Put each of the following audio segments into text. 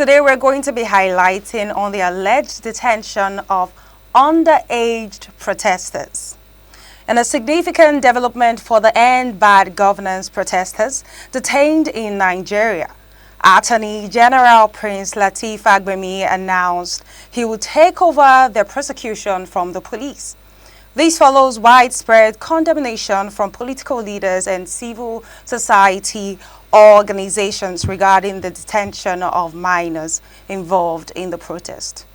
Today we're going to be highlighting on the alleged detention of underage protesters. And a significant development for the End Bad Governance protesters detained in Nigeria. Attorney General Prince Lateef Fagbemi announced he would take over the prosecution from the police. This follows widespread condemnation from political leaders and civil society organizations regarding the detention of minors involved in the protest.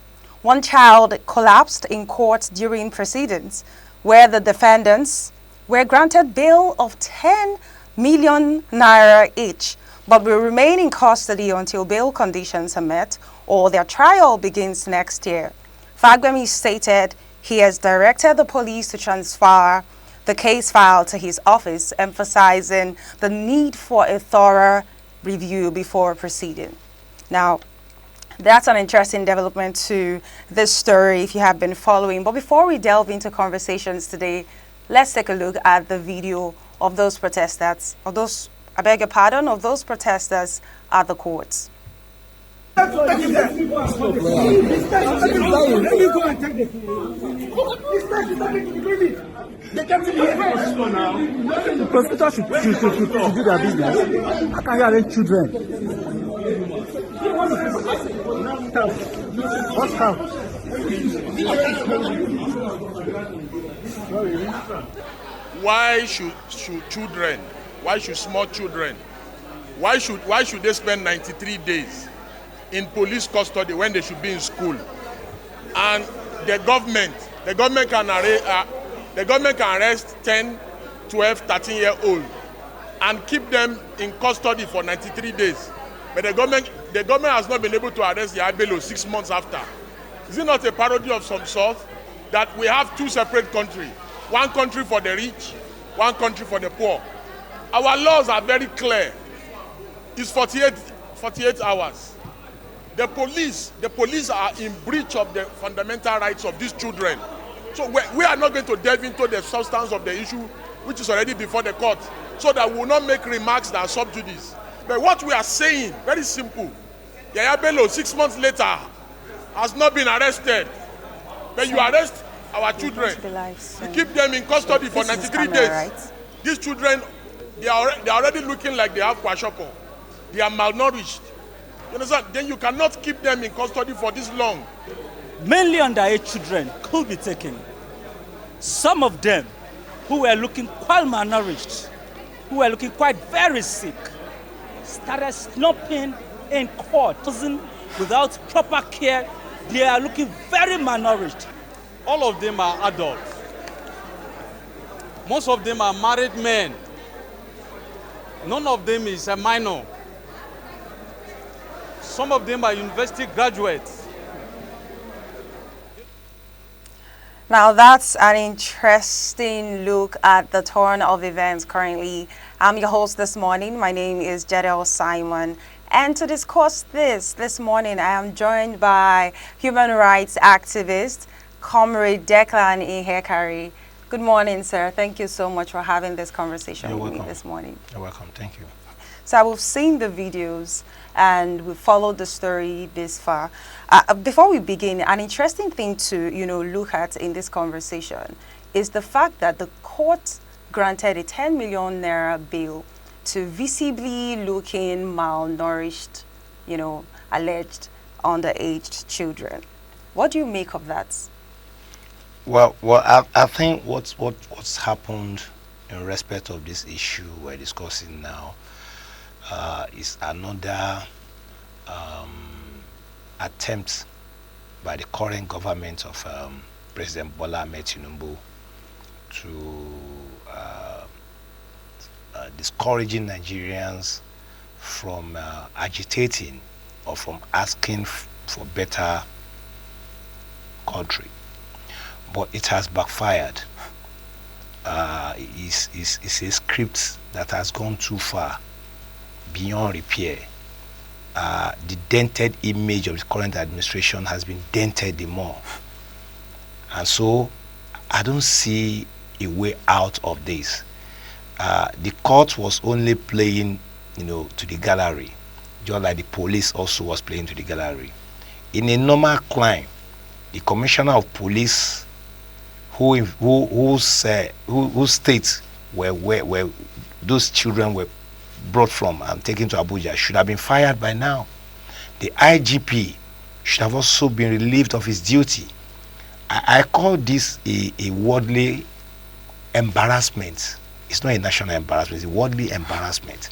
One child collapsed in court during proceedings, where the defendants were granted bail of 10 million naira each, but will remain in custody until bail conditions are met or their trial begins next year. Fagbemi stated he has directed the police to transfer the case file to his office, emphasizing the need for a thorough review before proceeding. Now, that's an interesting development to this story if you have been following. But before we delve into conversations today, let's take a look at the video of those protesters, I beg your pardon, of those protesters at the courts. Let me go and take the The prosecutor should do their business. How can you arrest children? What house? Why should children? Why should small children? Why should they spend 93 days in police custody when they should be in school? And the government can arrest 10, 12, 13-year-old and keep them in custody for 93 days. But the government has not been able to arrest the Abelo 6 months after. Is it not a parody of some sort that we have two separate countries? One country for the rich, one country for the poor. Our laws are very clear. It's 48 hours. The police are in breach of the fundamental rights of these children. So we are not going to delve into the substance of the issue, which is already before the court, so that we will not make remarks that are subject to this. But what we are saying, very simple. Yaya Bello, 6 months later, has not been arrested. But you arrest our children. You keep them in custody for 93 days. Right? These children, they are already looking like they have kwashiorkor. They are malnourished. You understand? Then you cannot keep them in custody for this long. Mainly underage children could be taken. Some of them who were looking quite malnourished, who were looking quite very sick, started slumping in court without proper care. They are looking very malnourished. All of them are adults. Most of them are married men. None of them is a minor. Some of them are university graduates. Now that's an interesting look at the turn of events currently. I'm your host this morning. My name is Jadel Simon. And to discuss this morning, I am joined by human rights activist, Comrade Declan Ihekari. Good morning, sir. Thank you so much for having this conversation with me this morning. You're welcome. Thank you. So we've seen the videos and we've followed the story this far. Before we begin, an interesting thing to look at in this conversation is the fact that the court granted a 10 million naira bail to visibly looking malnourished, alleged underage children. What do you make of that? Well, I think what's happened in respect of this issue we're discussing now is another attempt by the current government of President Bola Ahmed Tinubu to discouraging Nigerians from agitating or from asking for better country. But it has backfired. It's a script that has gone too far, beyond repair. The dented image of the current administration has been dented the more. And so I don't see a way out of this. The court was only playing, to the gallery, just like the police also was playing to the gallery. In a normal crime, the commissioner of police whose states where those children were brought from and taken to Abuja should have been fired by now. The IGP should have also been relieved of his duty. I call this a worldly embarrassment. It's not a national embarrassment, it's a worldly embarrassment.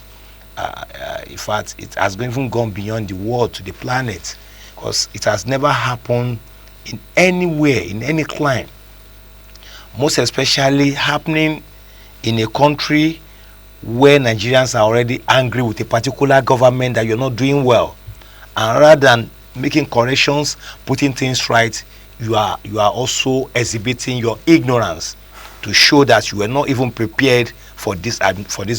In fact, it has even gone beyond the world to the planet, because it has never happened in anywhere, in any crime. Most especially happening in a country where Nigerians are already angry with a particular government that you're not doing well. And rather than making corrections, putting things right, you are also exhibiting your ignorance to show that you were not even prepared for this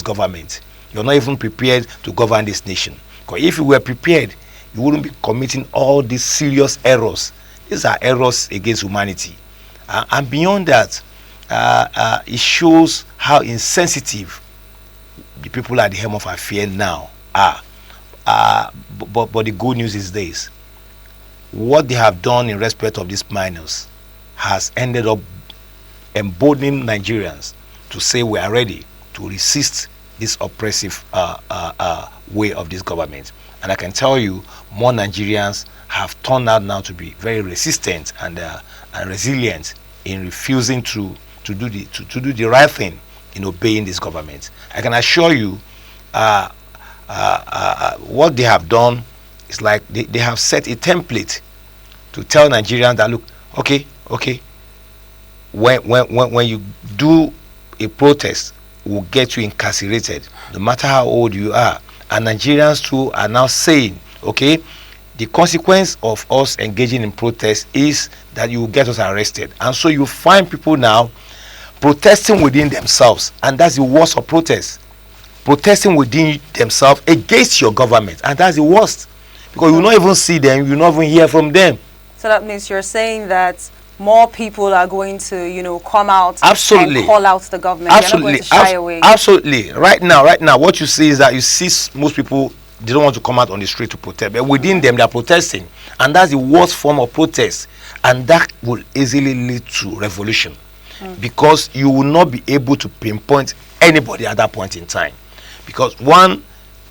government. You're not even prepared to govern this nation. Because if you were prepared, you wouldn't be committing all these serious errors. These are errors against humanity. And beyond that, it shows how insensitive the people at the helm of affairs now are. But the good news is this: what they have done in respect of these minors has ended up emboldening Nigerians to say we are ready to resist this oppressive way of this government. And I can tell you, more Nigerians have turned out now to be very resistant and resilient in refusing to do the right thing in obeying this government. I can assure you, what they have done is like they have set a template to tell Nigerians that, look, okay, when you do a protest, will get you incarcerated, no matter how old you are. And Nigerians too are now saying, okay, the consequence of us engaging in protest is that you will get us arrested. And so you find people now protesting within themselves, and that's the worst of protests. Protesting within themselves against your government, and that's the worst, because you will not even see them, you will not even hear from them. So that means you're saying that more people are going to, come out absolutely and call out the government. Absolutely. They're not going to shy away. Absolutely. Right now, what you see is that you see most people, they don't want to come out on the street to protest, but within them, they are protesting, and that's the worst form of protest, and that will easily lead to revolution, because you will not be able to pinpoint anybody at that point in time, because one,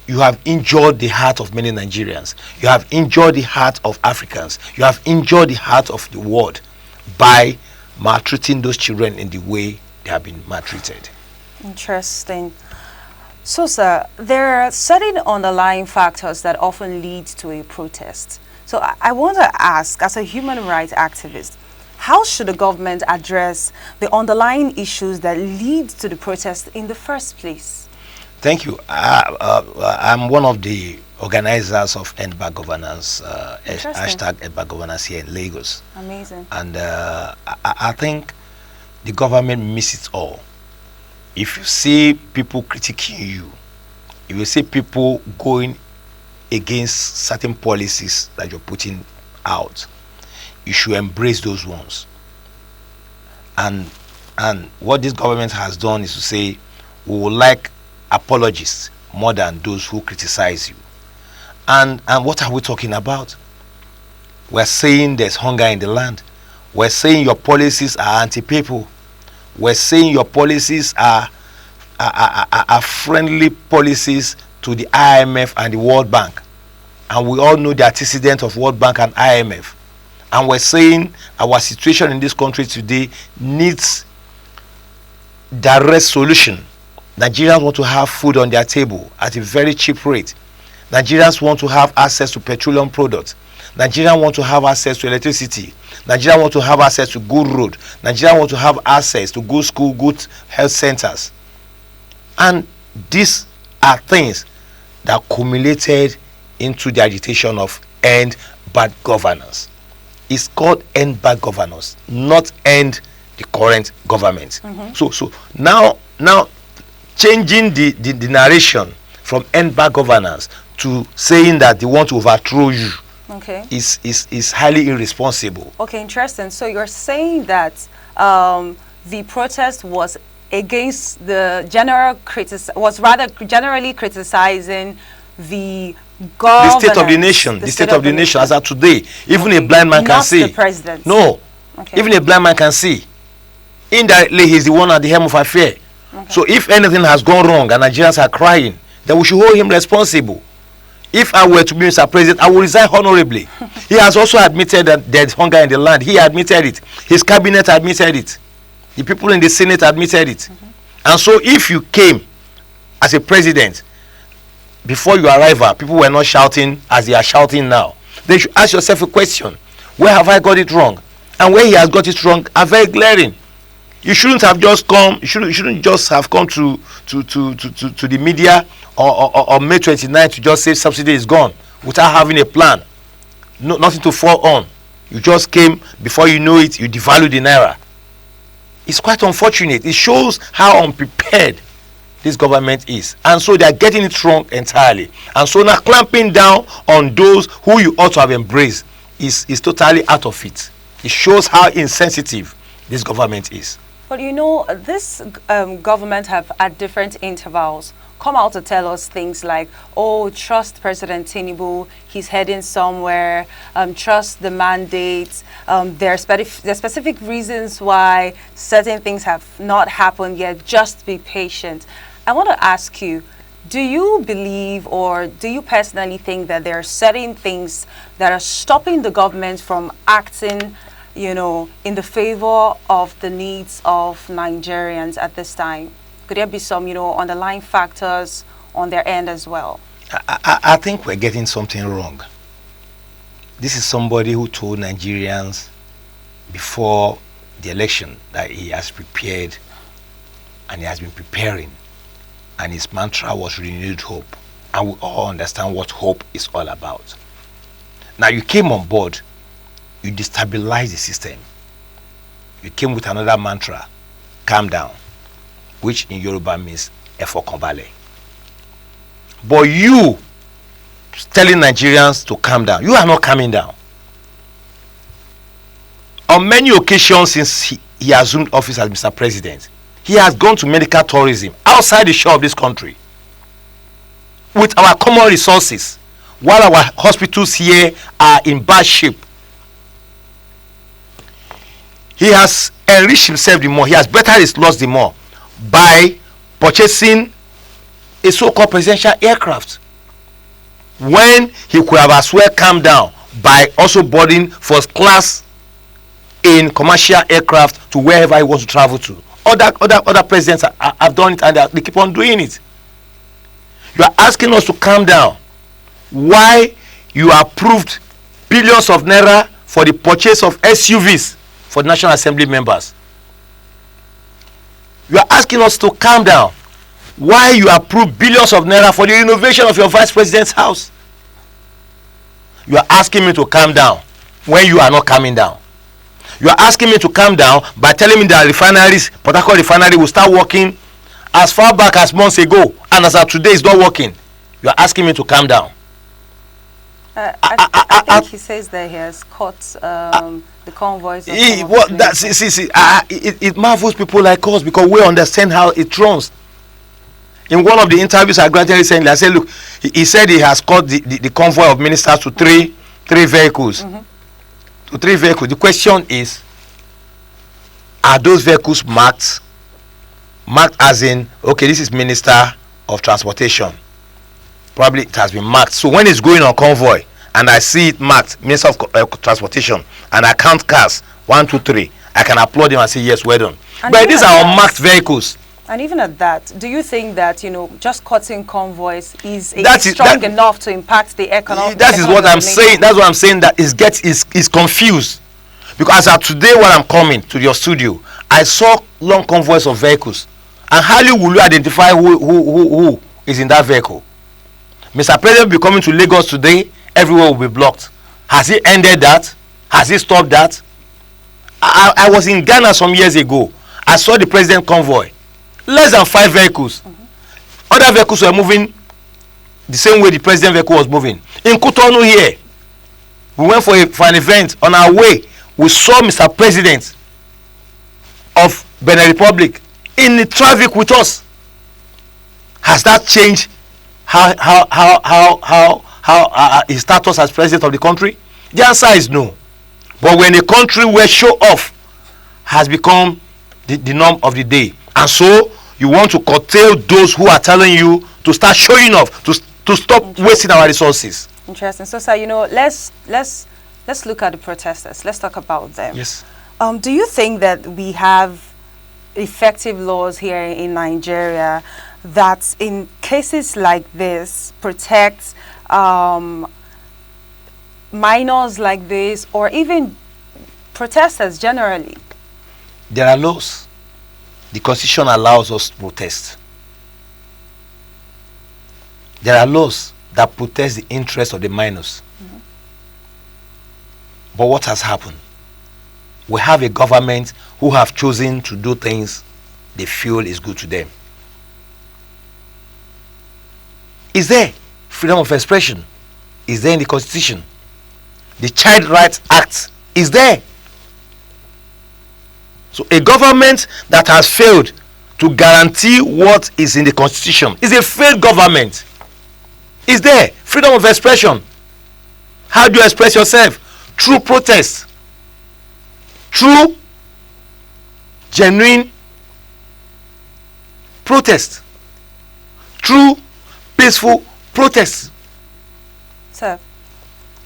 you have injured the heart of many Nigerians, you have injured the heart of Africans, you have injured the heart of the world by maltreating those children in the way they have been maltreated. Interesting. So, sir, there are certain underlying factors that often lead to a protest. So I want to ask, as a human rights activist, how should the government address the underlying issues that lead to the protest in the first place? Thank you. I'm one of the organizers of End Bad Governance, hashtag End Bad Governance here in Lagos. Amazing. And I think the government misses it all. If you see people critiquing you, if you see people going against certain policies that you're putting out, you should embrace those ones. And what this government has done is to say, we would like apologists more than those who criticize you. And what are we talking about? We're saying there's hunger in the land. We're saying your policies are anti-people. We're saying your policies are friendly policies to the IMF and the World Bank. And we all know the antecedent of World Bank and IMF. And we're saying our situation in this country today needs direct solution. Nigerians want to have food on their table at a very cheap rate. Nigerians want to have access to petroleum products. Nigerians want to have access to electricity. Nigerians want to have access to good road. Nigerians want to have access to good school, good health centers. And these are things that accumulated into the agitation of End Bad Governance. It's called End Bad Governance, not end the current government. So now changing the narration from End Bad Governance to saying that they want to overthrow you, okay, is highly irresponsible. Okay, interesting. So you're saying that the protest was against the generally criticizing the The state of the nation. The state of the nation as of today. Even a blind man can see. Not the president. No. Okay. Even a blind man can see. Indirectly, he's the one at the helm of affair. Okay. So if anything has gone wrong and Nigerians are crying, then we should hold him responsible. If I were to be Mr. President, I will resign honorably. He has also admitted that there's hunger in the land. He admitted it. His cabinet admitted it. The people in the Senate admitted it. And so if you came as a president, before your arrival, people were not shouting as they are shouting now. Then you should ask yourself a question. Where have I got it wrong? And where he has got it wrong are very glaring. You shouldn't have just come, you shouldn't just have come to the media on May 29th to just say subsidy is gone without having a plan. No, nothing to fall on. You just came, before you know it, you devalue the naira. It's quite unfortunate. It shows how unprepared this government is, and so they are getting it wrong entirely. And so now clamping down on those who you ought to have embraced is totally out of it. It shows how insensitive this government is. But you know, this government have at different intervals come out to tell us things like, oh, trust President Tinubu, he's heading somewhere, trust the mandate, there are specific reasons why certain things have not happened yet, just be patient. I want to ask you, do you believe, or do you personally think that there are certain things that are stopping the government from acting, you know, in the favor of the needs of Nigerians at this time? Could there be some, you know, underlying factors on their end as well? I think we're getting something wrong. This is somebody who told Nigerians before the election that he has prepared and he has been preparing, and his mantra was renewed hope, and we all understand what hope is all about. Now you came on board, you destabilized the system. You came with another mantra, calm down, which in Yoruba means Efokanbale. But you telling Nigerians to calm down, you are not calming down. On many occasions since he assumed office as Mr. President, he has gone to medical tourism outside the shore of this country with our common resources, while our hospitals here are in bad shape. He has enriched himself the more, he has bettered his loss the more by purchasing a so-called presidential aircraft, when he could have as well calmed down by also boarding first class in commercial aircraft to wherever he wants to travel to. Other presidents have done it, and they keep on doing it. You are asking us to calm down. Why you approved billions of naira for the purchase of SUVs for the National Assembly members? You are asking us to calm down. Why you approved billions of naira for the renovation of your vice president's house? You are asking me to calm down when you are not calming down. You are asking me to calm down by telling me that refineries, Port Harcourt refinery, will start working as far back as months ago, and as of today it's not working. You are asking me to calm down. I think he says that he has caught the convoys. It marvels people like us, because we understand how it runs. In one of the interviews I granted recently, I said, look, he said he has caught the convoy of ministers to three vehicles. To 3 vehicles. The question is, are those vehicles marked as in, okay, this is Minister of Transportation? Probably it has been marked. So when it's going on convoy and I see it marked Minister of Transportation, and I count cars 1, 2, 3, I can applaud him and say, yes, well done. But these are unmarked vehicles. And even at that, do you think that, you know, just cutting convoys is strong enough to impact the economy? That is what I'm saying. That's what I'm saying, that is confused. Because as of today, when I'm coming to your studio, I saw long convoys of vehicles, and hardly will you identify who is in that vehicle. Mr. President will be coming to Lagos today, everywhere will be blocked. Has he ended that? Has he stopped that? I was in Ghana some years ago. I saw the president convoy. Less than 5 vehicles. Other vehicles were moving the same way the president vehicle was moving. In Cotonou here, we went for an event. On our way, we saw Mr. President of Benin Republic in the traffic with us. Has that changed how his status as president of the country? The answer is no. But when a country where show off has become the norm of the day, and so you want to curtail those who are telling you to start showing off, to stop wasting our resources. Interesting. So, sir, let's look at the protesters. Let's talk about them. Yes. Do you think that we have effective laws here in Nigeria that, in cases like this, protect minors like this, or even protesters generally? There are laws. The Constitution allows us to protest. There are laws that protect the interests of the minors. But what has happened? We have a government who have chosen to do things they feel is good to them. Is there freedom of expression? Is there in the Constitution? The Child Rights Act is there. So a government that has failed to guarantee what is in the Constitution is a failed government. Is there freedom of expression? How do you express yourself? Through protest. Through genuine protest. Through peaceful protest. Sir,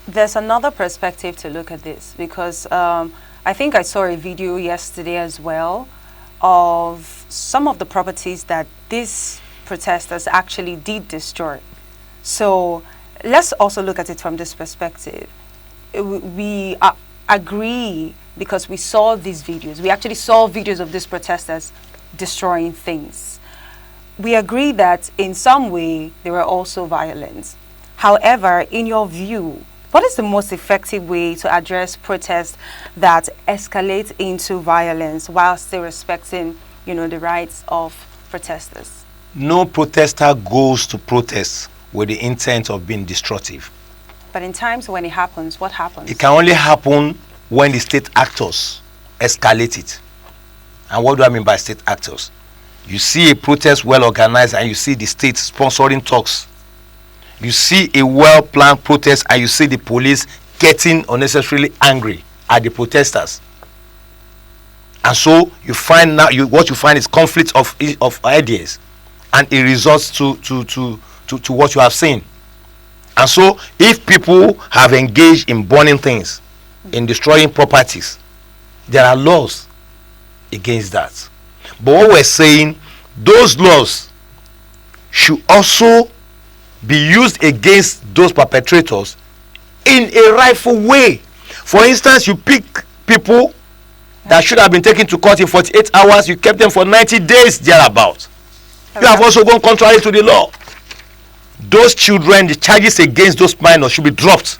there's another perspective to look at this, because I think I saw a video yesterday as well of some of the properties that these protesters actually did destroy. So let's also look at it from this perspective. We agree, because we saw these videos. We actually saw videos of these protesters destroying things. We agree that in some way they were also violent. However, in your view, what is the most effective way to address protests that escalate into violence while still respecting, the rights of protesters? No protester goes to protest with the intent of being destructive. But in times when it happens, what happens? It can only happen when the state actors escalate it. And what do I mean by state actors? You see a protest well organized and you see the state sponsoring talks. You see a well-planned protest and you see the police getting unnecessarily angry at the protesters. And so you find now what you find is conflict of ideas, and it results to what you have seen. And so if people have engaged in burning things, in destroying properties, there are laws against that. But what we're saying, those laws should also be used against those perpetrators in a rightful way. For instance, you pick people that should have been taken to court in 48 hours, you kept them for 90 days thereabout. You have also gone contrary to the law. Those children, the charges against those minors should be dropped.